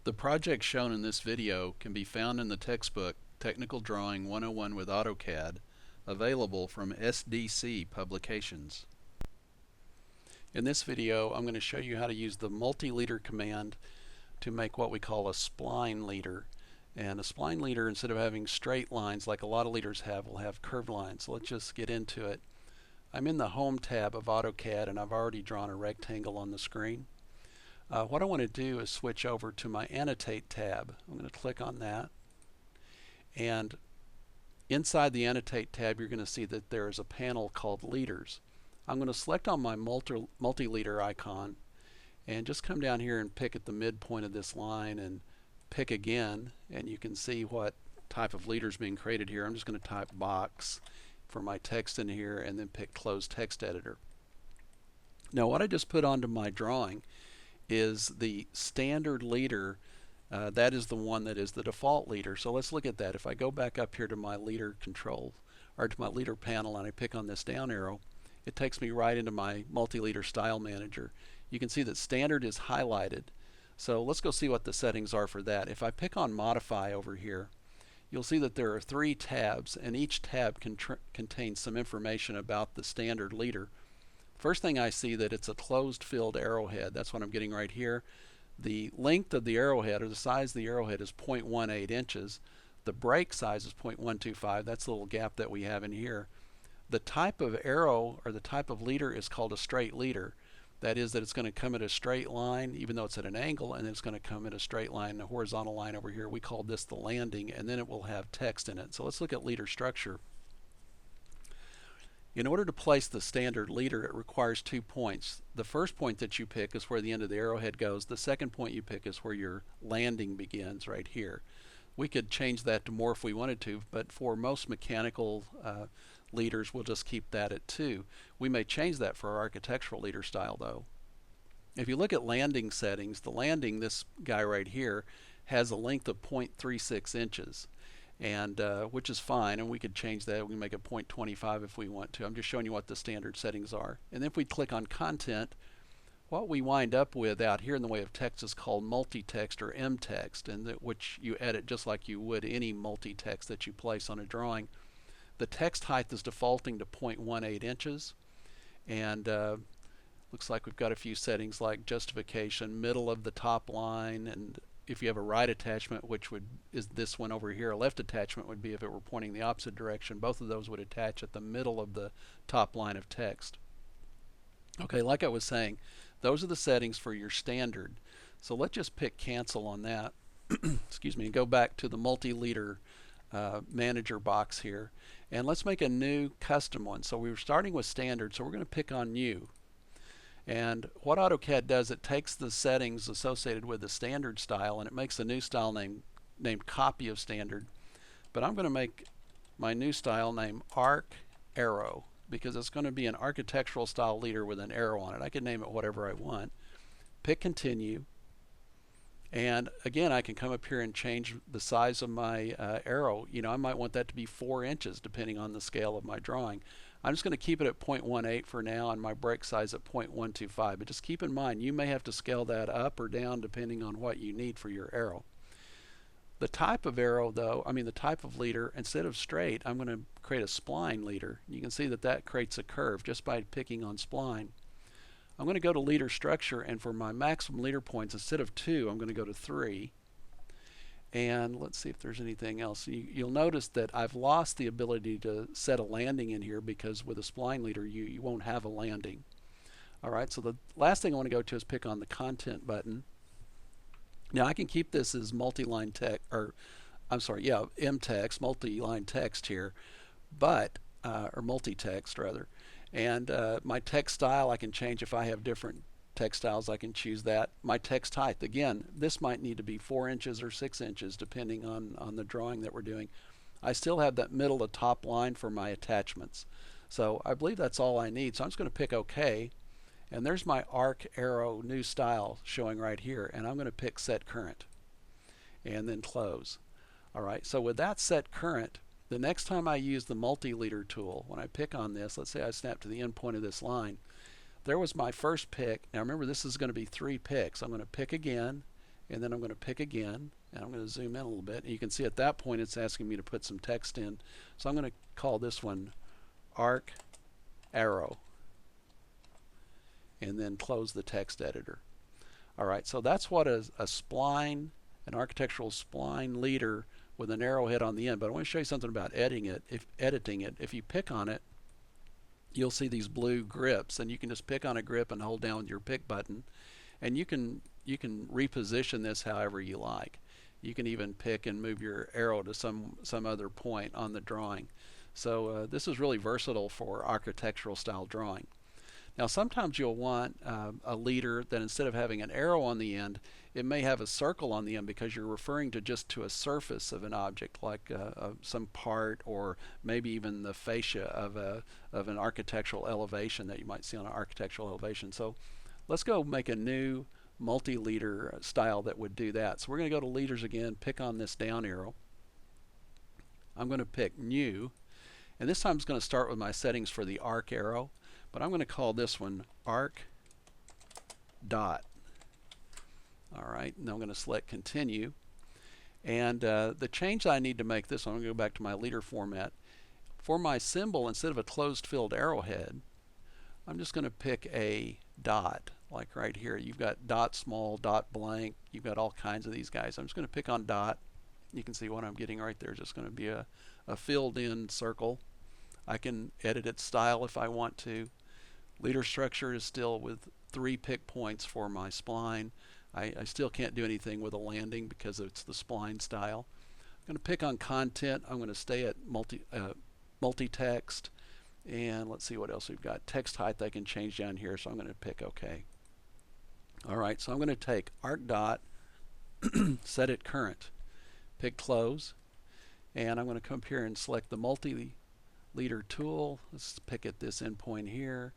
The project shown in this video can be found in the textbook Technical Drawing 101 with AutoCAD, available from SDC Publications. In this video, I'm going to show you how to use the multi-leader command to make what we call a spline leader. And a spline leader, instead of having straight lines like a lot of leaders have, will have curved lines. So let's just get into it. I'm in the Home tab of AutoCAD, and I've already drawn a rectangle on the screen. What I want to do is switch over to my Annotate tab. I'm going to click on that, and inside the Annotate tab you're going to see that there is a panel called Leaders. I'm going to select on my multi-leader icon and just come down here and pick at the midpoint of this line and pick again, and you can see what type of leader is being created here. I'm just going to type box for my text in here and then pick Close Text Editor. Now what I just put onto my drawing is the standard leader. That is the one that is the default leader. So let's look at that. If I go back up here to my leader control, or to my leader panel, and I pick on this down arrow, it takes me right into my multi-leader style manager. You can see that standard is highlighted. So let's go see what the settings are for that. If I pick on modify over here, you'll see that there are 3 tabs, and each tab contains some information about the standard leader. First thing I see that it's a closed filled arrowhead. That's what I'm getting right here. The length of the arrowhead, or the size of the arrowhead, is 0.18 inches. The break size is 0.125. That's the little gap that we have in here. The type of arrow, or the type of leader, is called a straight leader. That is, that it's going to come at a straight line even though it's at an angle, and it's going to come at a straight line, a horizontal line over here. We call this the landing, and then it will have text in it. So let's look at leader structure. In order to place the standard leader, it requires 2 points. The first point that you pick is where the end of the arrowhead goes. The second point you pick is where your landing begins, right here. We could change that to more if we wanted to, but for most mechanical leaders, we'll just keep that at 2. We may change that for our architectural leader style, though. If you look at landing settings, the landing, this guy right here, has a length of 0.36 inches. And which is fine, and we could change that. We can make it 0.25 if we want to. I'm just showing you what the standard settings are. And if we click on content, what we wind up with out here in the way of text is called multi-text, or M-text, and which you edit just like you would any multi-text that you place on a drawing. The text height is defaulting to 0.18 inches, and looks like we've got a few settings like justification, middle of the top line, and if you have a right attachment, which is this one over here, a left attachment would be if it were pointing the opposite direction. Both of those would attach at the middle of the top line of text. Okay, like I was saying, those are the settings for your standard. So let's just pick cancel on that. Excuse me, and go back to the multi-leader manager box here, and let's make a new custom one. So we were starting with standard, so we're going to pick on new. And what AutoCAD does, it takes the settings associated with the standard style and it makes a new style named copy of standard. But I'm going to make my new style named Arc Arrow, because it's going to be an architectural style leader with an arrow on it. I can name it whatever I want. Pick continue. And again, I can come up here and change the size of my arrow. You know, I might want that to be 4 inches depending on the scale of my drawing. I'm just going to keep it at 0.18 for now, and my break size at 0.125. But just keep in mind, you may have to scale that up or down depending on what you need for your arrow. The type of arrow, though, the type of leader, instead of straight, I'm going to create a spline leader. You can see that that creates a curve just by picking on spline. I'm going to go to leader structure, and for my maximum leader points, instead of 2, I'm going to go to 3. And let's see if there's anything else. You'll notice that I've lost the ability to set a landing in here, because with a spline leader you won't have a landing. Alright, so the last thing I want to go to is pick on the content button. Now I can keep this as multi-line text, or I'm sorry, yeah, M-text, multi-line text here, but or multi-text rather. And my text style I can change. If I have different text styles, I can choose that. My text height, again, this might need to be 4 inches or 6 inches depending on the drawing that we're doing. I still have that middle to top line for my attachments. So I believe that's all I need. So I'm just going to pick OK, and there's my arc arrow new style showing right here, and I'm going to pick set current and then close. Alright, so with that set current, the next time I use the multi-leader tool, when I pick on this, let's say I snap to the end point of this line, there was my first pick. Now remember, this is going to be 3 picks. I'm going to pick again, and then I'm going to pick again, and I'm going to zoom in a little bit. And you can see at that point it's asking me to put some text in. So I'm going to call this one arc arrow, and then close the text editor. Alright, so that's what a spline, an architectural spline leader with an arrowhead on the end. But I want to show you something about editing it. If you pick on it, you'll see these blue grips, and you can just pick on a grip and hold down your pick button, and you can reposition this however you like. You can even pick and move your arrow to some other point on the drawing. So this is really versatile for architectural style drawing. Now sometimes you'll want a leader that instead of having an arrow on the end, it may have a circle on the end because you're referring to a surface of an object, like some part, or maybe even the fascia of an architectural elevation that you might see on an architectural elevation. So let's go make a new multi-leader style that would do that. So we're going to go to leaders again, pick on this down arrow. I'm going to pick new, and this time I'm going to start with my settings for the arc arrow, but I'm going to call this one arc dot. Alright, and I'm going to select continue, and the change that I need to make this one, I'm going to go back to my leader format. For my symbol, instead of a closed filled arrowhead, I'm just going to pick a dot, like right here. You've got dot small, dot blank, you've got all kinds of these guys. I'm just going to pick on dot. You can see what I'm getting right there, just going to be a filled in circle. I can edit its style if I want to. Leader structure is still with 3 pick points for my spline. I still can't do anything with a landing because it's the spline style. I'm going to pick on content. I'm going to stay at multi-text, and let's see what else we've got. Text height I can change down here, so I'm going to pick OK. Alright, so I'm going to take arc dot, set it current, pick close, and I'm going to come up here and select the multi-leader tool. Let's pick at this endpoint here.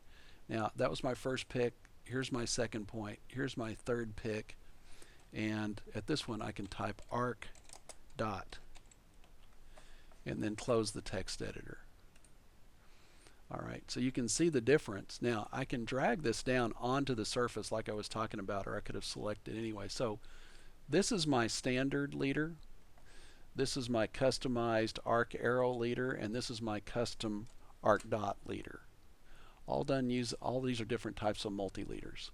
Now that was my first pick. Here's my second point. Here's my third pick, and at this one I can type arc dot and then close the text editor. Alright, so you can see the difference. Now I can drag this down onto the surface like I was talking about, or I could have selected anyway. So this is my standard leader, this is my customized arc arrow leader, and this is my custom arc dot leader. All these are different types of multi-leaders.